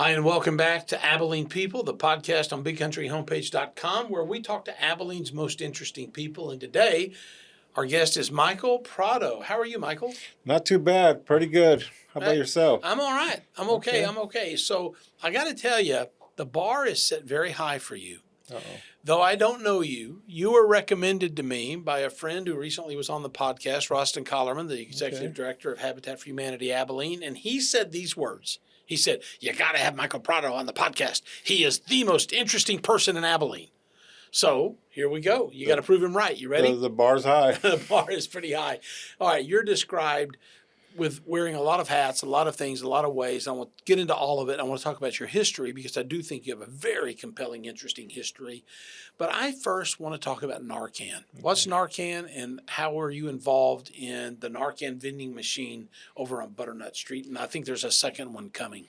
Hi, and welcome back to Abilene People, the podcast on BigCountryHomepage.com, where we talk to Abilene's most interesting people. And today, our guest is Michael Prado. How are you, Michael? Not too bad. Pretty good. How about yourself? I'm all right. I'm okay. So I got to tell you, the bar is set very high for you. Uh-oh. Though I don't know you, you were recommended to me by a friend who recently was on the podcast, Rostin Collerman, the executive director of Habitat for Humanity Abilene, and he said these words. He said, "You got to have Michael Prado on the podcast. He is the most interesting person in Abilene." So here we go. You got to prove him right. You ready? The bar's high. The bar is pretty high. All right, you're described with wearing a lot of hats, a lot of things, a lot of ways. I want to get into all of it. I want to talk about your history because I do think you have a very compelling, interesting history. But I first want to talk about Narcan. Okay. What's Narcan and how were you involved in the Narcan vending machine over on Butternut Street? And I think there's a second one coming.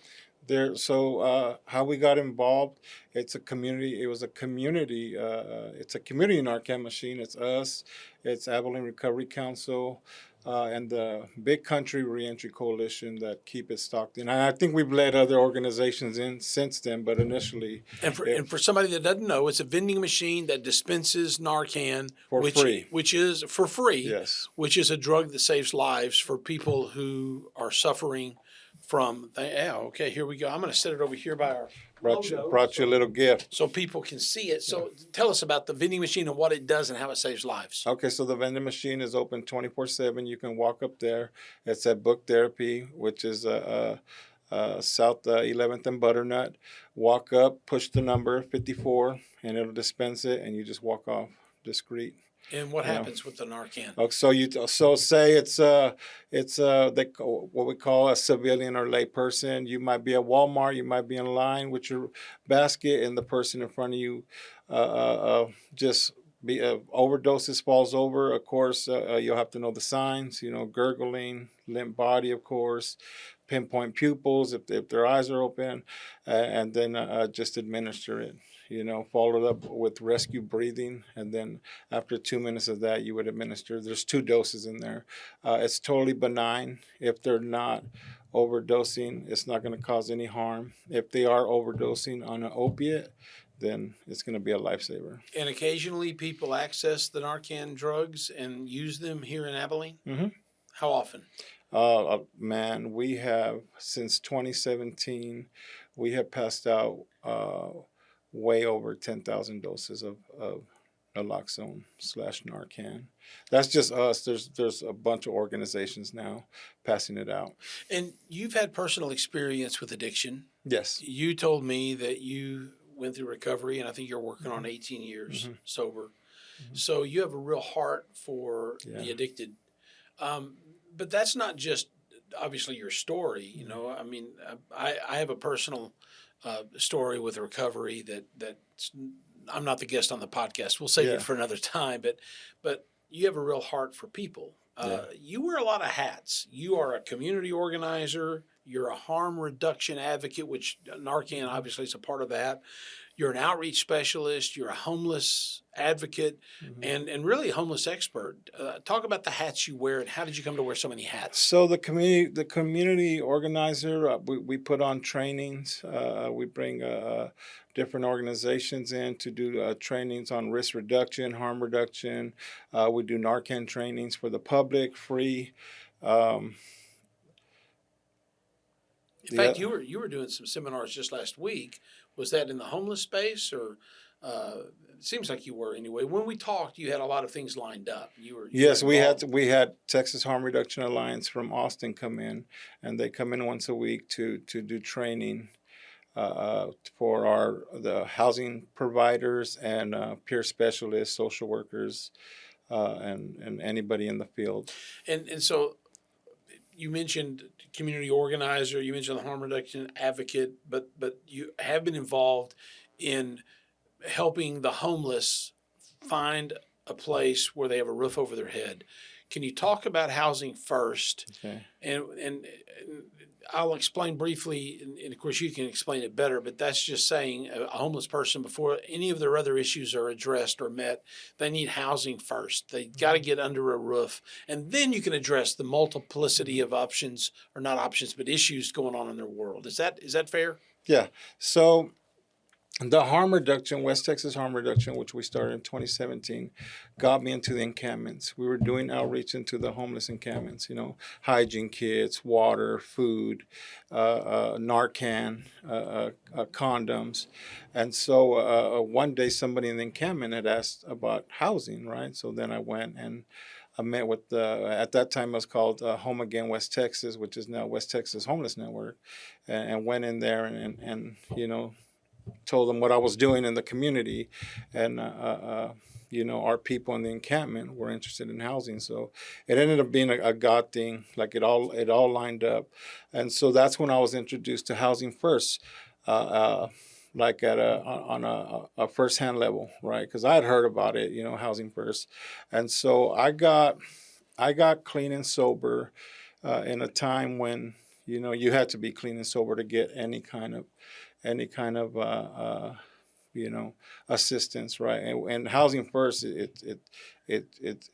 How we got involved, it's a community. It was a community. It's a community Narcan machine. It's us. It's Abilene Recovery Council. And the Big Country Reentry Coalition that keep it stocked in. And I think we've let other organizations in since then, but initially. And for somebody that doesn't know, it's a vending machine that dispenses Narcan for free. Which is for free. Yes. Which is a drug that saves lives for people who are suffering from. Okay, here we go. I'm going to set it over here by our. Brought you a little gift. So people can see it. So tell us about the vending machine and what it does and how it saves lives. Okay, so the vending machine is open 24/7. You can walk up there. It's at Book Therapy, which is South 11th and Butternut. Walk up, push the number 54, and it'll dispense it, and you just walk off discreet. And what happens with the Narcan? So say it's what we call a civilian or lay person. You might be at Walmart. You might be in line with your basket, and the person in front of you just overdoses, falls over. Of course, you'll have to know the signs. Gurgling, limp body, of course. Pinpoint pupils if their eyes are open, and then just administer it. Followed up with rescue breathing, and then after 2 minutes of that, you would administer. There's 2 doses in there. It's totally benign. If they're not overdosing, it's not going to cause any harm. If they are overdosing on an opiate, then it's going to be a lifesaver. And occasionally people access the Narcan drugs and use them here in Abilene? Mm-hmm. How often? Man, we have, since 2017, we have passed out way over 10,000 doses of naloxone/Narcan. That's just us. There's a bunch of organizations now passing it out. And you've had personal experience with addiction. Yes. You told me that you went through recovery, and I think you're working on 18 years sober. Mm-hmm. So you have a real heart for the addicted. But that's not just obviously your story. I mean, I have a personal story with recovery that's I'm not the guest on the podcast. We'll save it for another time. But you have a real heart for people. You wear a lot of hats. You are a community organizer. You're a harm reduction advocate, which Narcan obviously is a part of that. You're an outreach specialist. You're a homeless advocate, and really a homeless expert. Talk about the hats you wear and how did you come to wear so many hats? So the community organizer, we put on trainings. We bring different organizations in to do trainings on risk reduction, harm reduction. We do Narcan trainings for the public, free. In fact, you were doing some seminars just last week. Was that in the homeless space, or it seems like you were anyway? When we talked, you had a lot of things lined up. Yes, we had Texas Harm Reduction Alliance from Austin come in, and they come in once a week to do training for the housing providers and peer specialists, social workers, and anybody in the field. And so you mentioned community organizer, you mentioned the harm reduction advocate, but you have been involved in helping the homeless find a place where they have a roof over their head. Can you talk about housing first? Okay. And I'll explain briefly, and of course you can explain it better, but that's just saying a homeless person, before any of their other issues are addressed or met, they need housing first. They got to get under a roof, and then you can address the multiplicity of options, or not options, but issues going on in their world. Is that fair? Yeah. So the harm reduction, West Texas harm reduction, which we started in 2017, got me into the encampments. We were doing outreach into the homeless encampments, hygiene kits, water, food, Narcan, condoms. And so one day somebody in the encampment had asked about housing, right? So then I went and I met with, at that time it was called Home Again West Texas, which is now West Texas Homeless Network, and went in there and told them what I was doing in the community, and our people in the encampment were interested in housing. So it ended up being a God thing. Like it all lined up, and so that's when I was introduced to Housing First, like on a first-hand level, right? Because I had heard about it, Housing First, and so I got clean and sober in a time when you had to be clean and sober to get any kind of assistance, right? And Housing First, it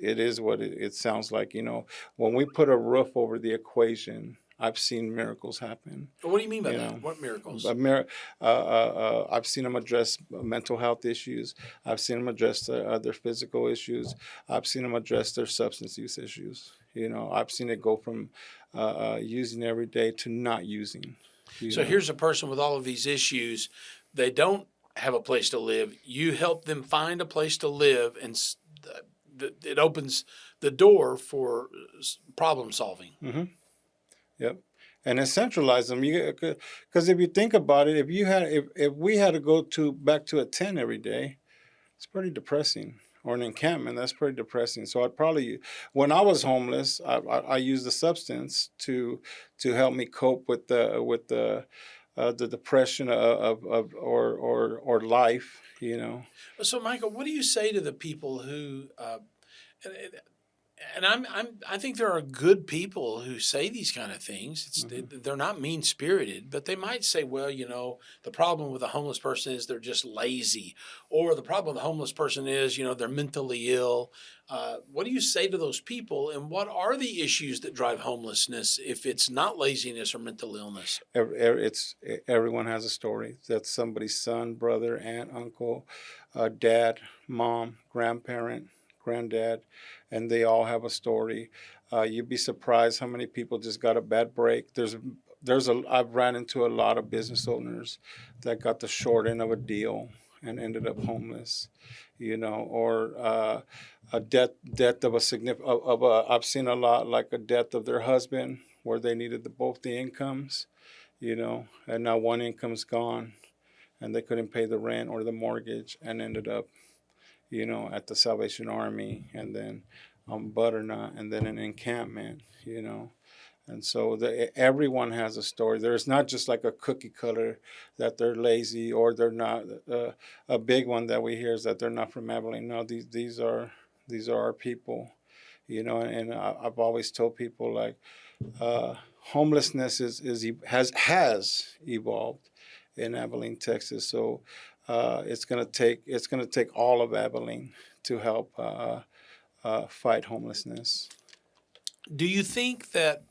is what it sounds like. When we put a roof over the equation, I've seen miracles happen. What do you mean by that? What miracles? I've seen them address mental health issues. I've seen them address their physical issues. I've seen them address their substance use issues. I've seen it go from using every day to not using. So here's a person with all of these issues. They don't have a place to live. You help them find a place to live, and it opens the door for problem solving. Mm-hmm. Yep. And it centralizes them. Because if you think about it, if we had to go back to a 10 every day, it's pretty depressing. Or an encampment, that's pretty depressing. So I'd probably, when I was homeless, I used the substance to help me cope with the depression or life, So Michael, what do you say to the people who, and I think there are good people who say these kind of things. They're not mean spirited, but they might say, well, the problem with a homeless person is they're just lazy, or the problem with a homeless person is, they're mentally ill. What do you say to those people, and what are the issues that drive homelessness if it's not laziness or mental illness? Everyone has a story. That's somebody's son, brother, aunt, uncle, dad, mom, grandparent, granddad, and they all have a story. You'd be surprised how many people just got a bad break. I've ran into a lot of business owners that got the short end of a deal and ended up homeless, or a death of a significant I've seen a lot, like a death of their husband where they needed both the incomes, and now one income's gone and they couldn't pay the rent or the mortgage and ended up at the Salvation Army, and then Butternut, and then an encampment, And so everyone has a story. There's not just like a cookie cutter that they're lazy or they're not. A big one that we hear is that they're not from Abilene. No, these are our people, And I've always told people, like, homelessness has evolved in Abilene, Texas. So it's gonna take all of Abilene to help fight homelessness. Do you think that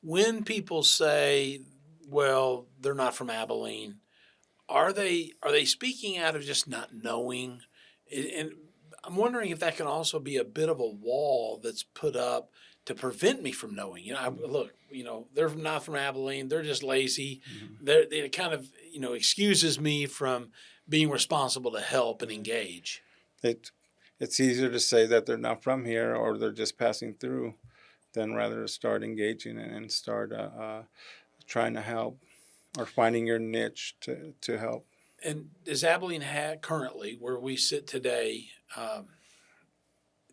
when people say, well, they're not from Abilene, are they speaking out of just not knowing? And I'm wondering if that can also be a bit of a wall that's put up to prevent me from knowing. They're not from Abilene. They're just lazy. Mm-hmm. It kind of, excuses me from being responsible to help and engage. It's easier to say that they're not from here or they're just passing through than rather to start engaging and start trying to help or finding your niche to help. And does Abilene currently, where we sit today,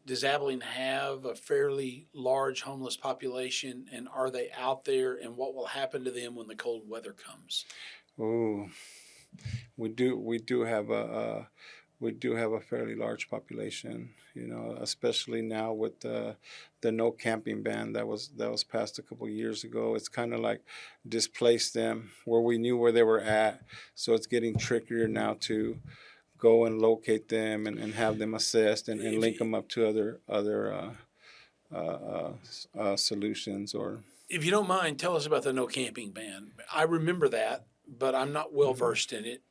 does Abilene have a fairly large homeless population, and are they out there, and what will happen to them when the cold weather comes? Ooh, we do have we do have a fairly large population, especially now with the no camping ban that was passed a couple of years ago. It's kind of like displaced them where we knew where they were at. So it's getting trickier now to go and locate them and have them assessed and link them up to other solutions. Or If you don't mind, tell us about the no camping ban. I remember that, but I'm not well versed in it.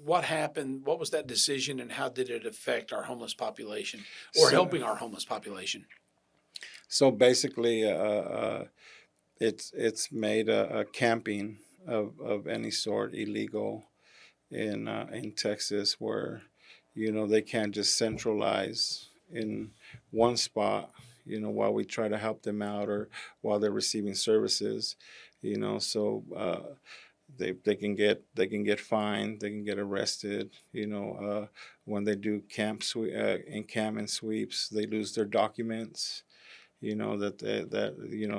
What happened? What was that decision, and how did it affect our homeless population, or helping our homeless population? So basically, it's made a camping of any sort illegal in Texas, where they can't just centralize in one spot, while we try to help them out or while they're receiving services, so they can get fined, they can get arrested, when they do encampment sweeps, they lose their documents, that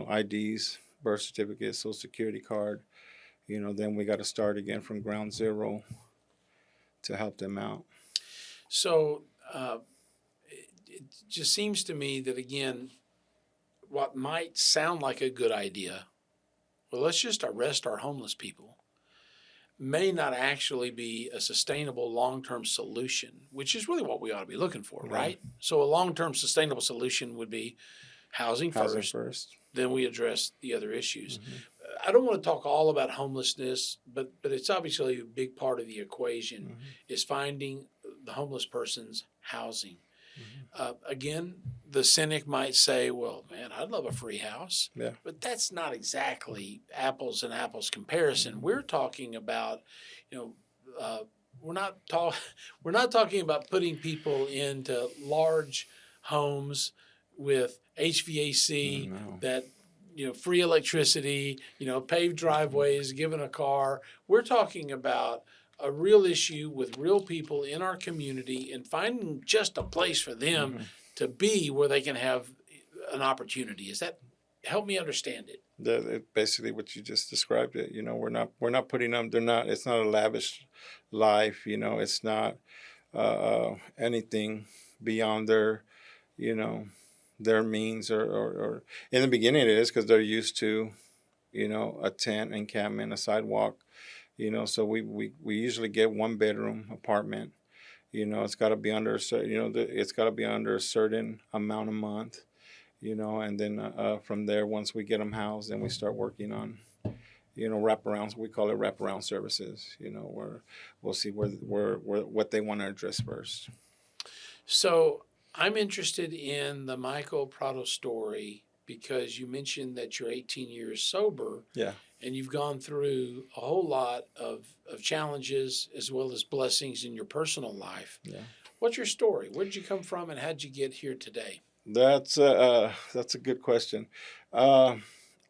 IDs, birth certificate, social security card, then we got to start again from ground zero to help them out. So it just seems to me that, again, what might sound like a good idea, well, let's just arrest our homeless people, may not actually be a sustainable long-term solution, which is really what we ought to be looking for, right? So a long-term sustainable solution would be housing first. Then we address the other issues. I don't want to talk all about homelessness, but it's obviously a big part of the equation is finding the homeless person's housing. Again, the cynic might say, well, man, I'd love a free house. Yeah. But that's not exactly apples and apples comparison. We're talking about, we're not talking about putting people into large homes with HVAC that, free electricity, paved driveways, given a car. We're talking about a real issue with real people in our community and finding just a place for them to be where they can have an opportunity. Is that, help me understand it? Basically what you just described it. We're not putting them. It's not a lavish life. It's not anything beyond their means or in the beginning it is because they're used to, a tent, encampment, a sidewalk. So we usually get 1-bedroom apartment. It's got to be under it's got to be under a certain amount a month. And then from there, once we get them housed, then we start working on, wraparounds. We call it wraparound services. Where we'll see where what they want to address first. So I'm interested in the Michael Prado story because you mentioned that you're 18 years sober. Yeah. And you've gone through a whole lot of challenges as well as blessings in your personal life. Yeah. What's your story? Where did you come from and how did you get here today? That's a good question. I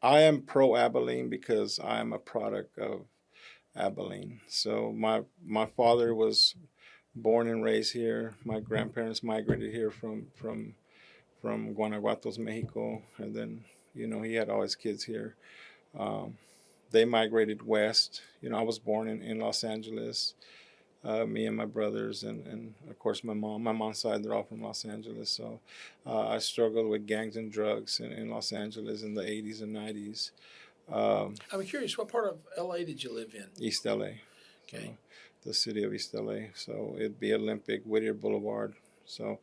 am pro Abilene because I am a product of Abilene. So my father was born and raised here. My grandparents migrated here from Guanajuato, Mexico, and then he had all his kids here. They migrated west. I was born in Los Angeles. Me and my brothers and of course my mom. My mom's side, they're all from Los Angeles. So I struggled with gangs and drugs in Los Angeles in the 80s and 90s. I'm curious, what part of LA did you live in? East LA. Okay. The city of East LA. So it'd be Olympic, Whittier Boulevard. So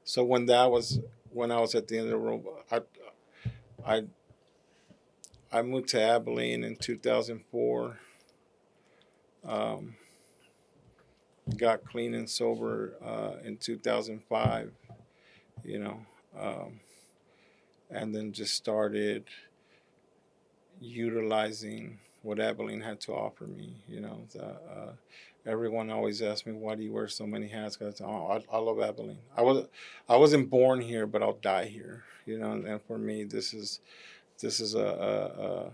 so when I was at the end of the road, I moved to Abilene in 2004. Got clean and sober in 2005, and then just started utilizing what Abilene had to offer me. Everyone always asks me, "Why do you wear so many hats?" Because I love Abilene. I wasn't born here, but I'll die here. And for me, this is a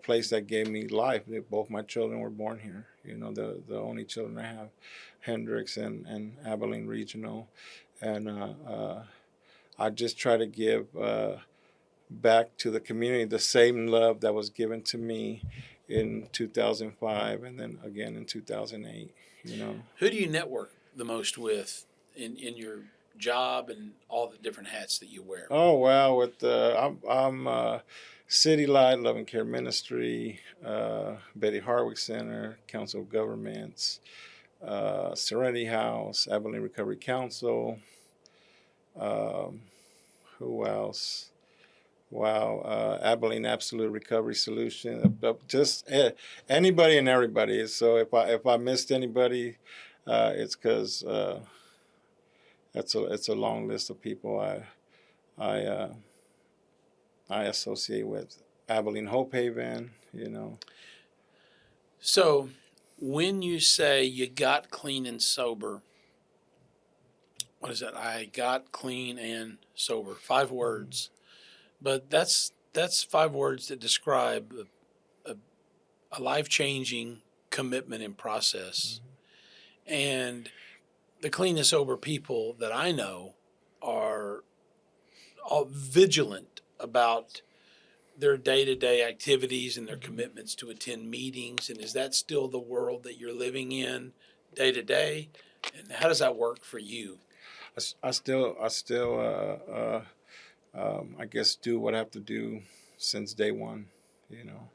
place that gave me life. Both my children were born here. The only children I have, Hendricks and Abilene Regional, and I just try to give back to the community the same love that was given to me in 2005, and then again in 2008. You know, Who do you network the most with in your job and all the different hats that you wear? oh wow, with I'm City Light Love and Care Ministry, Betty Harwick Center, Council of Governments, Serenity House, Abilene Recovery Council. Um, who else? Wow, Abilene Absolute Recovery Solution. Just anybody and everybody. So if I missed anybody, it's because it's a long list of people I uh, I associate with. Abilene Hope Haven. You know. So, when you say you got clean and sober, what is that? I got clean and sober. 5 words, but that's 5 words that describe a life changing commitment and process. And the clean and sober people that I know are all vigilant about their day-to-day activities and their commitments to attend meetings. And is that still the world that you're living in day to day? And how does that work for you? I still I guess do what I have to do since day one. You know,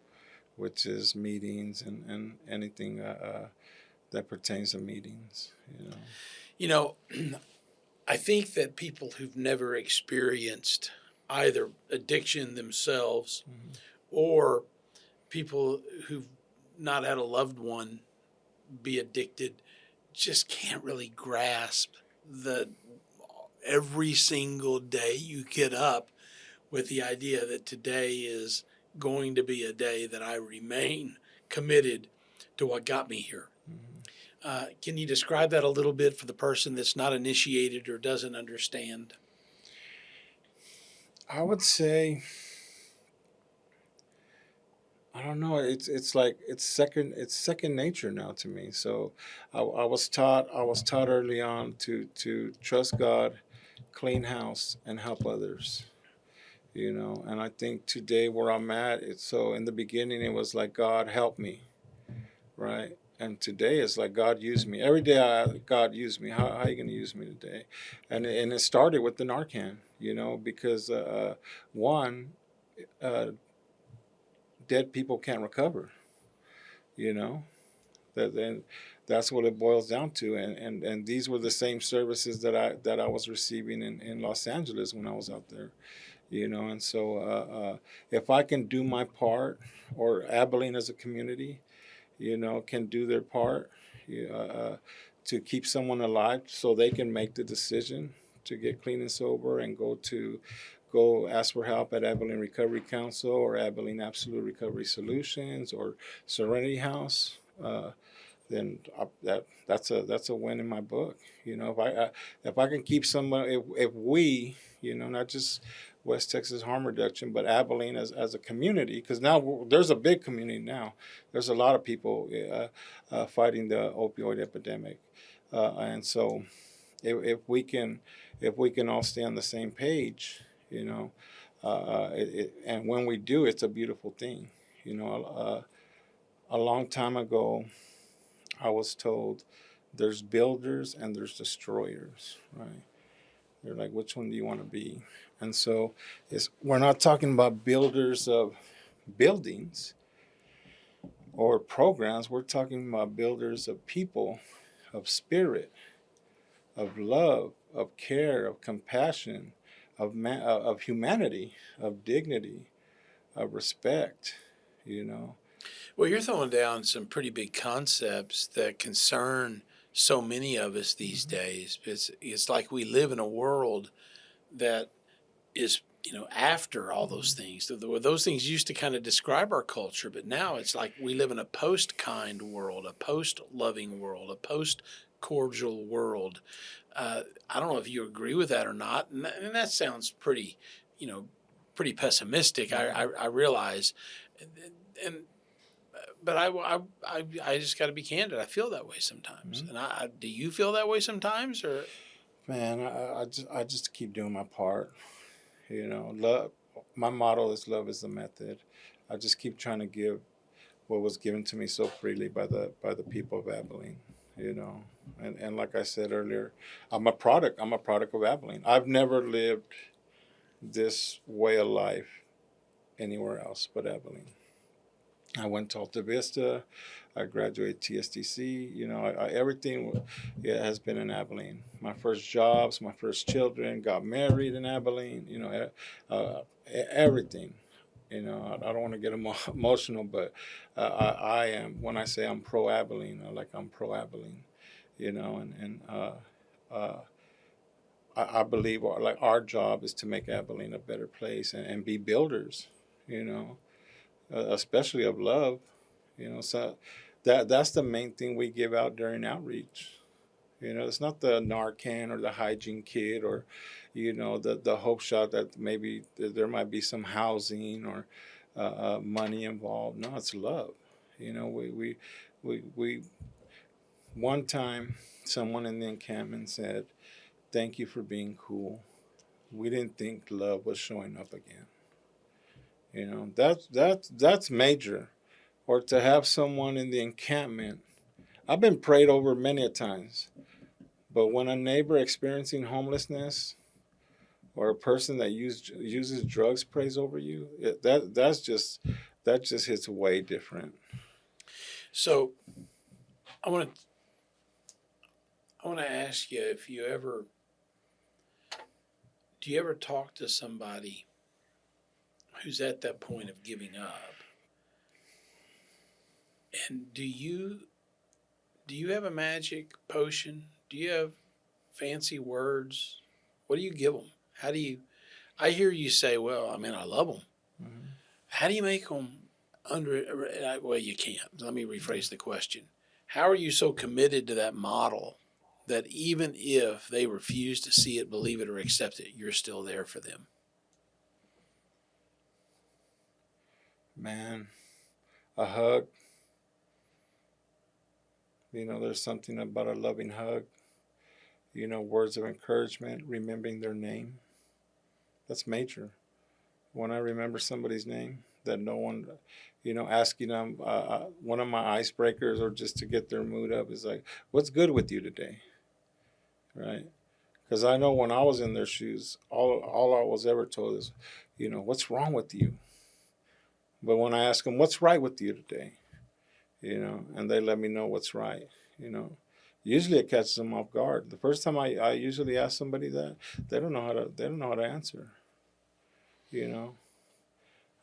which is meetings and anything that pertains to meetings. You know. You know, I think that people who've never experienced either addiction themselves or people who've not had a loved one be addicted just can't really grasp the every single day you get up with the idea that today is going to be a day that I remain committed to what got me here. Can you describe that a little bit for the person that's not initiated or doesn't understand? I would say I don't know. It's like it's second nature now to me. So I was taught early on to trust God, clean house, and help others. You know, and I think today where I'm at, it's so in the beginning it was like God help me, right? And today it's like God use me. Every day God use me. How are you going to use me today? And it started with the Narcan, you know, because one. Dead people can't recover, you know. Then that's what it boils down to. And these were the same services that I was receiving in Los Angeles when I was out there, you know. And so if I can do my part, or Abilene as a community, you know, can do their part, to keep someone alive so they can make the decision to get clean and sober and go ask for help at Abilene Recovery Council or Abilene Absolute Recovery Solutions or Serenity House, then that's a win in my book. You know, if I can keep someone, if we, you know, not just West Texas Harm Reduction, but Abilene as a community, because now there's a big community now. There's a lot of people fighting the opioid epidemic, and so if we can all stay on the same page, you know, and when we do, it's a beautiful thing. You know, a long time ago, I was told there's builders and there's destroyers, right? They're like, which one do you want to be? And so we're not talking about builders of buildings or programs. We're talking about builders of people, of spirit, of love, of care, of compassion, of humanity, of dignity, of respect, you know. Well, you're throwing down some pretty big concepts that concern so many of us these days. It's like we live in a world that is, you know, after all those things. Those things used to kind of describe our culture, but now it's like we live in a post-kind world, a post-loving world, a post-cordial world. I don't know if you agree with that or not, and that sounds pretty, you know, pretty pessimistic. I realize, and but I just got to be candid. I feel that way sometimes, and do you feel that way sometimes, or? Man, I just keep doing my part. You know, love. My motto is love is the method. I just keep trying to give what was given to me so freely by the people of Abilene, you know. And like I said earlier, I'm a product of Abilene. I've never lived this way of life anywhere else but Abilene. I went to Alta Vista. I graduated TSDC. You know, everything has been in Abilene. My first jobs, my first children, got married in Abilene. You know, everything. You know, I don't want to get emotional, but I am, when I say I'm pro Abilene, I'm pro Abilene. You know, uh, I believe our job is to make Abilene a better place and be builders. You know, especially of love. You know, so that's the main thing we give out during outreach. You know, it's not the Narcan or the hygiene kit or, you know, the hope shot that maybe there might be some housing or money involved. No, it's love. You know, we one time someone in the encampment said, "Thank you for being cool. We didn't think love was showing up again." You know, that's major. Or to have someone in the encampment. I've been prayed over many a times, but when a neighbor experiencing homelessness or a person that uses drugs prays over you, that just hits way different. So I want to ask you if do you ever talk to somebody who's at that point of giving up? And do you have a magic potion? Do you have fancy words? What do you give them? How do you? I hear you say, "Well, I mean, I love them." Mm-hmm. How do you make them well, you can't. Let me rephrase the question. How are you so committed to that model that even if they refuse to see it, believe it, or accept it, you're still there for them? Man, a hug. You know, there's something about a loving hug. You know, words of encouragement, remembering their name. That's major. When I remember somebody's name, that no one, you know, asking them, one of my icebreakers or just to get their mood up is like, "What's good with you today?" Right? Because I know when I was in their shoes, all I was ever told is, you know, "What's wrong with you?" But when I ask them, "What's right with you today?" You know, and they let me know what's right, you know. Usually it catches them off guard. The first time I usually ask somebody that, they don't know how to answer. You know,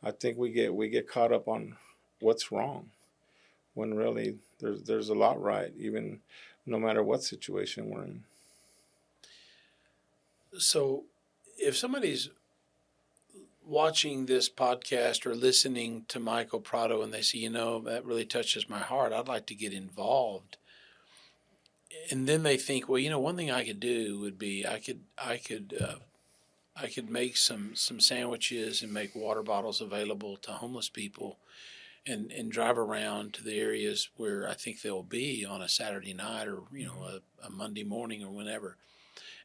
I think we get caught up on what's wrong when really there's a lot right, even no matter what situation we're in. So, if somebody's watching this podcast or listening to Michael Prado and they say, that really touches my heart, I'd like to get involved. And then they think, well, one thing I could do would be I could make some sandwiches and make water bottles available to homeless people and drive around to the areas where I think they'll be on a Saturday night or, a Monday morning or whenever,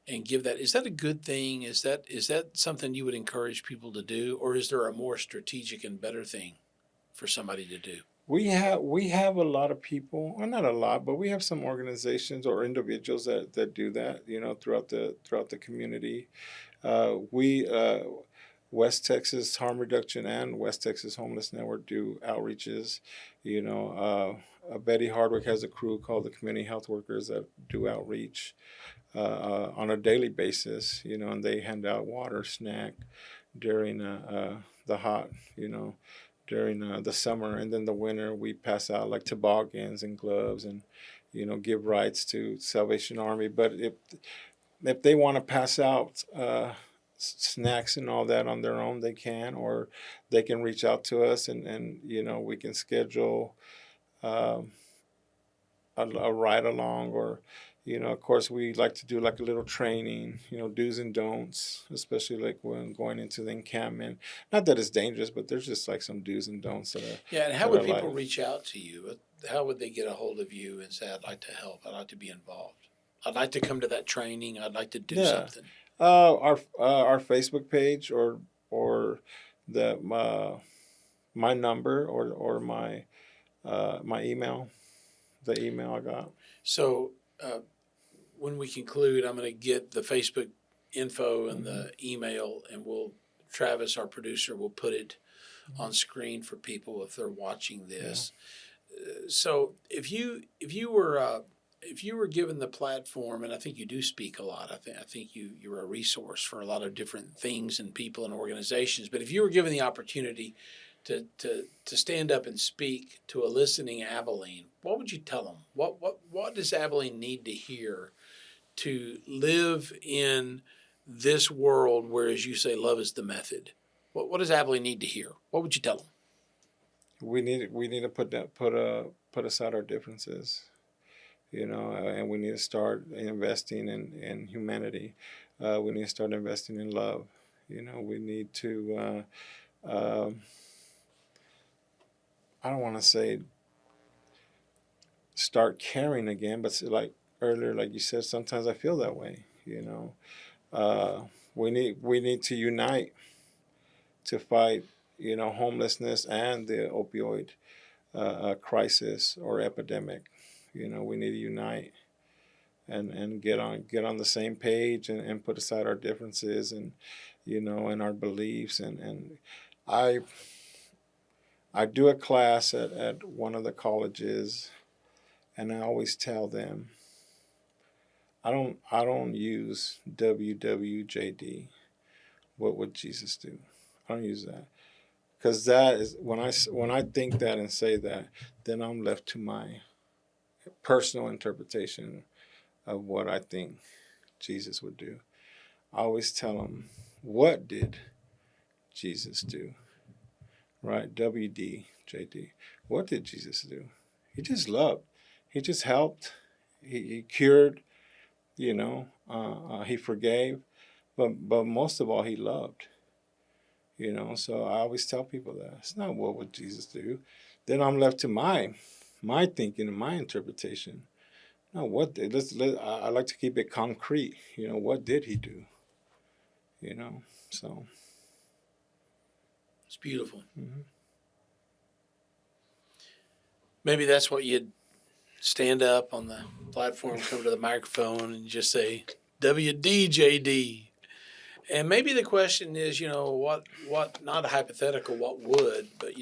and give that. Is that a good thing? Is that something you would encourage people to do? Or is there a more strategic and better thing for somebody to do? We have a lot of people, well, not a lot, but we have some organizations or individuals that do that, throughout the community. We West Texas Harm Reduction and West Texas Homeless Network do outreaches. Betty Hardwick has a crew called the Community Health Workers that do outreach on a daily basis. And they hand out water, snack during the hot, during the summer, and then the winter we pass out like toboggans and gloves and give rides to Salvation Army. But if they want to pass out snacks and all that on their own, they can, or they can reach out to us and we can schedule a ride along, or of course we like to do like a little training, do's and don'ts, especially like when going into the encampment. Not that it's dangerous, but there's just like some do's and don'ts that are. Yeah, and how would people reach out to you? How would they get a hold of you and say, "I'd like to help. I'd like to be involved. I'd like to come to that training. I'd like to do something." Our Facebook page or the my number or my my email, the email I got. So when we conclude, I'm going to get the Facebook info and the email, and Travis, our producer, will put it on screen for people if they're watching this. So if you were given the platform, and I think you do speak a lot, I think you're a resource for a lot of different things and people and organizations. But if you were given the opportunity to stand up and speak to a listening Abilene, what would you tell them? What does Abilene need to hear to live in this world where, as you say, love is the method? What does Abilene need to hear? What would you tell them? We need to put aside our differences, and we need to start investing in humanity. We need to start investing in love. We need to. I don't want to say start caring again, but like earlier, like you said, sometimes I feel that way. We need to unite to fight, homelessness and the opioid crisis or epidemic. We need to unite and get on the same page and put aside our differences and and our beliefs and I do a class at one of the colleges, and I always tell them I don't use WWJD. What would Jesus do? I don't use that. Because that is when I think that and say that, then I'm left to my personal interpretation of what I think Jesus would do. I always tell them, what did Jesus do? Right? WDJD. What did Jesus do? He just loved. He just helped. He cured. He forgave, but most of all, he loved. So I always tell people that it's not what would Jesus do. Then I'm left to my thinking and my interpretation. No, I like to keep it concrete. What did he do? So It's beautiful. Mm-hmm. Maybe that's what you'd stand up on the platform, come to the microphone, and just say WDJD. And maybe the question is, what not a hypothetical, what would, but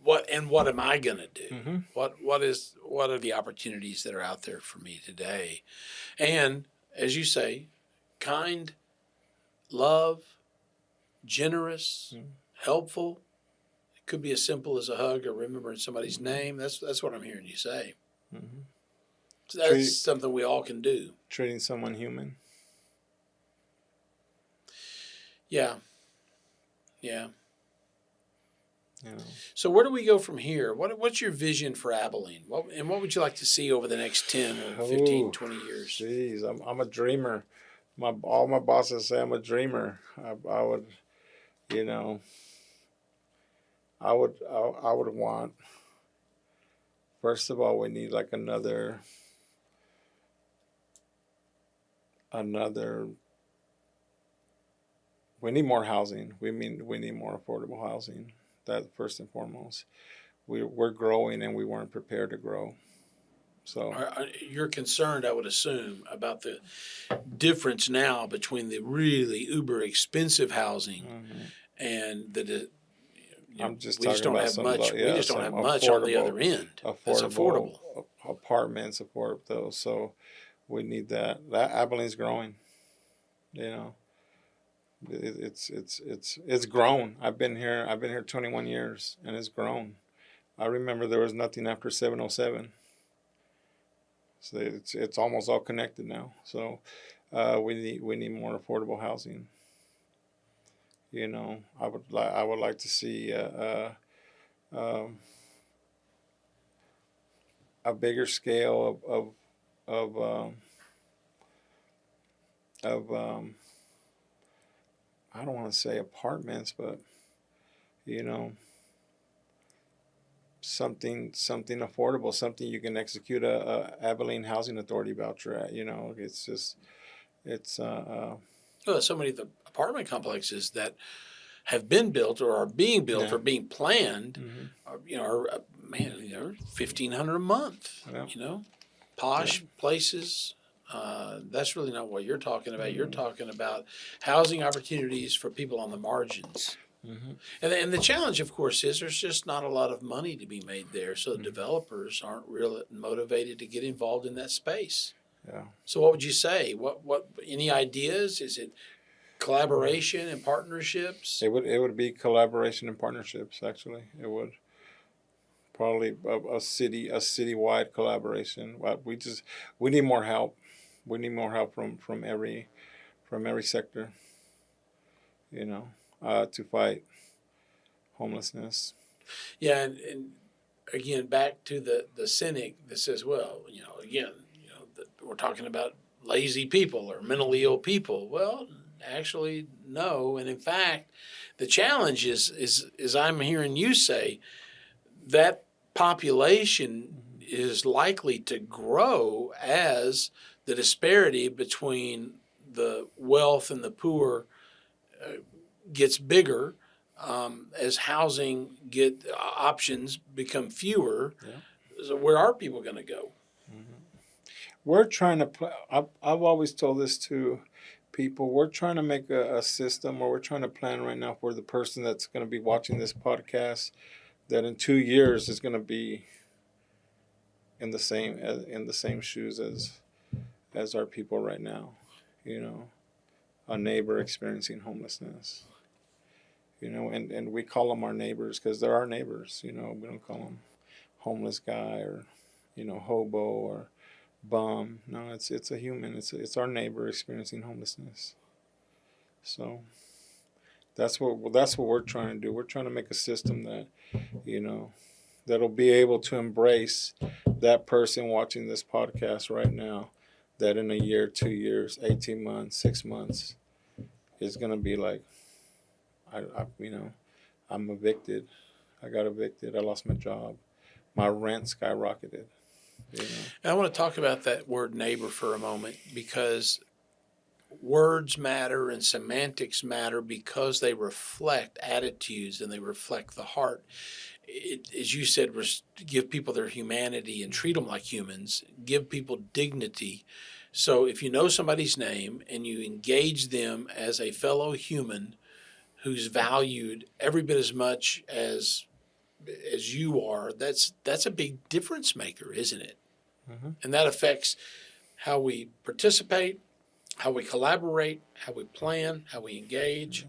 what am I going to do? Mm-hmm. What are the opportunities that are out there for me today? And as you say, kind, love, generous, helpful. It could be as simple as a hug or remembering somebody's name. That's what I'm hearing you say. Mm-hmm. So that's something we all can do. Treating someone human. Yeah. So where do we go from here? What's your vision for Abilene? What would you like to see over the next 10 or 15, 20 years? Jeez, I'm a dreamer. All my bosses say I'm a dreamer. I would, I would want. First of all, we need like another. We need more housing. We need more affordable housing. That first and foremost. We're growing and we weren't prepared to grow. So you're concerned, I would assume, about the difference now between the really uber expensive housing and the. I'm just we just don't have much. We just don't have much on the other end. That's affordable. Apartments, affordable those. So we need that. That Abilene's growing. It's grown. I've been here 21 years, and it's grown. I remember there was nothing after 707. So it's almost all connected now. So we need more affordable housing. I would like to see a bigger scale of I don't want to say apartments, but something affordable, something you can execute a Abilene Housing Authority voucher at. It's so many of the apartment complexes that have been built or are being built or being planned, are man, $1,500 a month. Yeah. Posh places. That's really not what you're talking about. You're talking about housing opportunities for people on the margins. Mm-hmm. And the challenge, of course, is there's just not a lot of money to be made there. So developers aren't really motivated to get involved in that space. Yeah. So what would you say? What any ideas? Is it collaboration and partnerships? It would be collaboration and partnerships. Actually, it would probably a citywide collaboration. We need more help. We need more help from every sector. To fight homelessness. Yeah, and again, back to the cynic that says, well, we're talking about lazy people or mentally ill people. Well, actually, no. And in fact, the challenge is I'm hearing you say that population is likely to grow as the disparity between the wealth and the poor gets bigger, as housing options become fewer. Yeah. So where are people going to go? We're trying to I've always told this to people. We're trying to make a system, or we're trying to plan right now for the person that's going to be watching this podcast, that in 2 years is going to be in the same shoes as our people right now. A neighbor experiencing homelessness. And we call them our neighbors because they're our neighbors. We don't call them homeless guy or hobo or bum. No, it's a human. It's our neighbor experiencing homelessness. So that's what we're trying to do. We're trying to make a system that that'll be able to embrace that person watching this podcast right now, that in a year, 2 years, 18 months, 6 months is going to be like, I'm evicted. I got evicted. I lost my job. My rent skyrocketed. And I want to talk about that word neighbor for a moment, because words matter and semantics matter because they reflect attitudes and they reflect the heart. As you said, give people their humanity and treat them like humans, give people dignity. So if you know somebody's name and you engage them as a fellow human who's valued every bit as much as you are, that's a big difference maker, isn't it? Mm-hmm. And that affects how we participate, how we collaborate, how we plan, how we engage.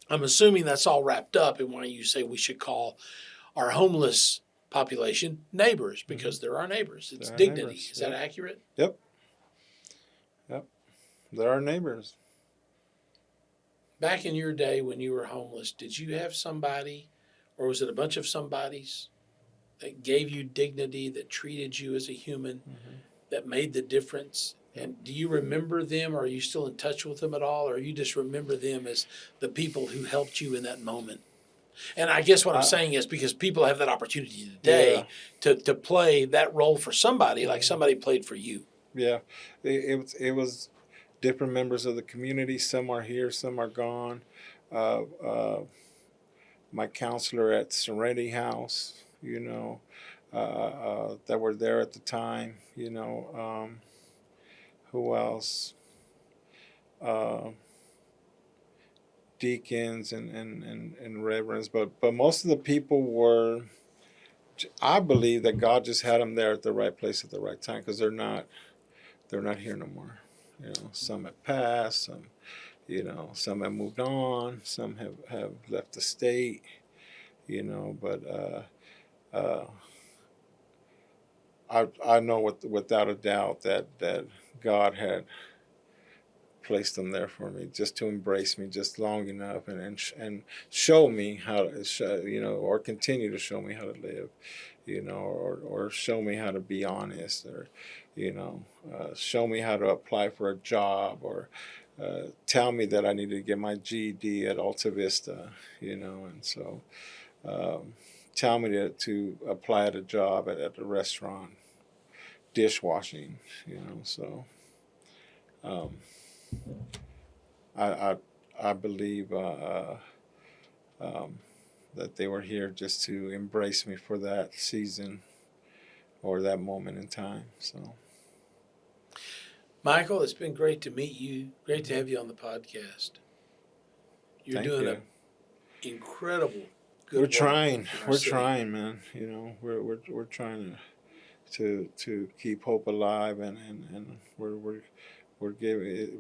I'm assuming that's all wrapped up in why you say we should call our homeless population neighbors, because they're our neighbors. It's dignity. Neighbors. Is that accurate? Yep. They're our neighbors. Back in your day when you were homeless, did you have somebody, or was it a bunch of somebodies, that gave you dignity, that treated you as a human, that made the difference? And do you remember them? Or are you still in touch with them at all? Or you just remember them as the people who helped you in that moment? And I guess what I'm saying is because people have that opportunity today to play that role for somebody, like somebody played for you. Yeah. It was different members of the community. Some are here, some are gone. My counselor at Serenity House, that were there at the time, who else? Deacons and reverends, but most of the people were, I believe that God just had them there at the right place at the right time, because they're not here no more. Some have passed, some have moved on, some have left the state, but I know without a doubt that God had placed them there for me, just to embrace me just long enough and show me how to, or continue to show me how to live, or show me how to be honest, or, show me how to apply for a job, or tell me that I need to get my GED at Alta Vista, and so tell me to apply at a job at a restaurant, dishwashing, so I believe that they were here just to embrace me for that season or that moment in time. So, Michael, it's been great to meet you. Great to have you on the podcast. You're thank doing you. an incredible good We're work trying. in our We're city. trying, man. You know, we're trying to keep hope alive, and we're giving it.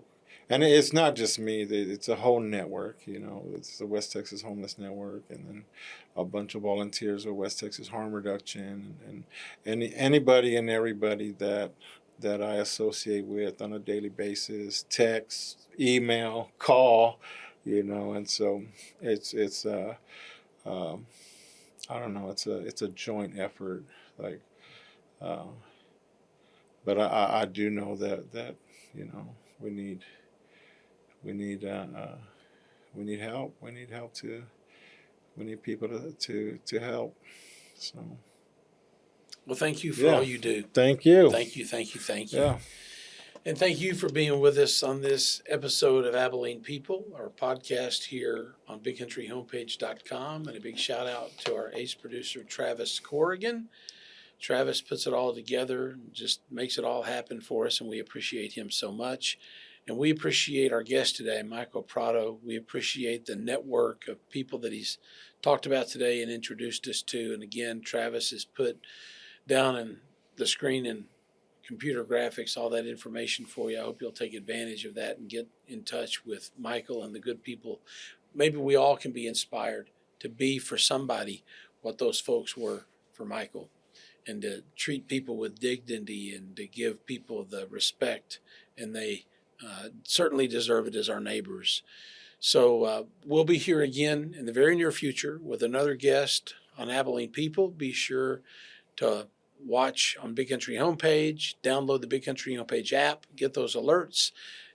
And it's not just me. It's a whole network. You know, it's the West Texas Homeless Network, and then a bunch of volunteers with West Texas Harm Reduction, and anybody and everybody that I associate with on a daily basis, text, email, call, you know. And so it's I don't know, it's a joint effort, like, uh, but I do know that you know we need we need uh, uh, we need help. We need people to help. So, Well, thank you for yeah, all you do. thank you. Thank you, thank you, thank you. Yeah. And thank you for being with us on this episode of Abilene People, our podcast here on BigCountryHomepage.com. And a big shout out to our ace producer, Travis Corrigan. Travis puts it all together and just makes it all happen for us, and we appreciate him so much. And we appreciate our guest today, Michael Prado. We appreciate the network of people that he's talked about today and introduced us to. And again, Travis has put down in the screen and computer graphics all that information for you. I hope you'll take advantage of that and get in touch with Michael and the good people. Maybe we all can be inspired to be for somebody what those folks were for Michael, and to treat people with dignity and to give people the respect, and they certainly deserve it as our neighbors. So we'll be here again in the very near future with another guest on Abilene People. Be sure to watch on Big Country Homepage, download the Big Country Homepage app, get those alerts,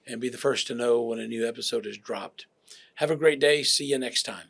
and be the first to know when a new episode is dropped. Have a great day. See you next time.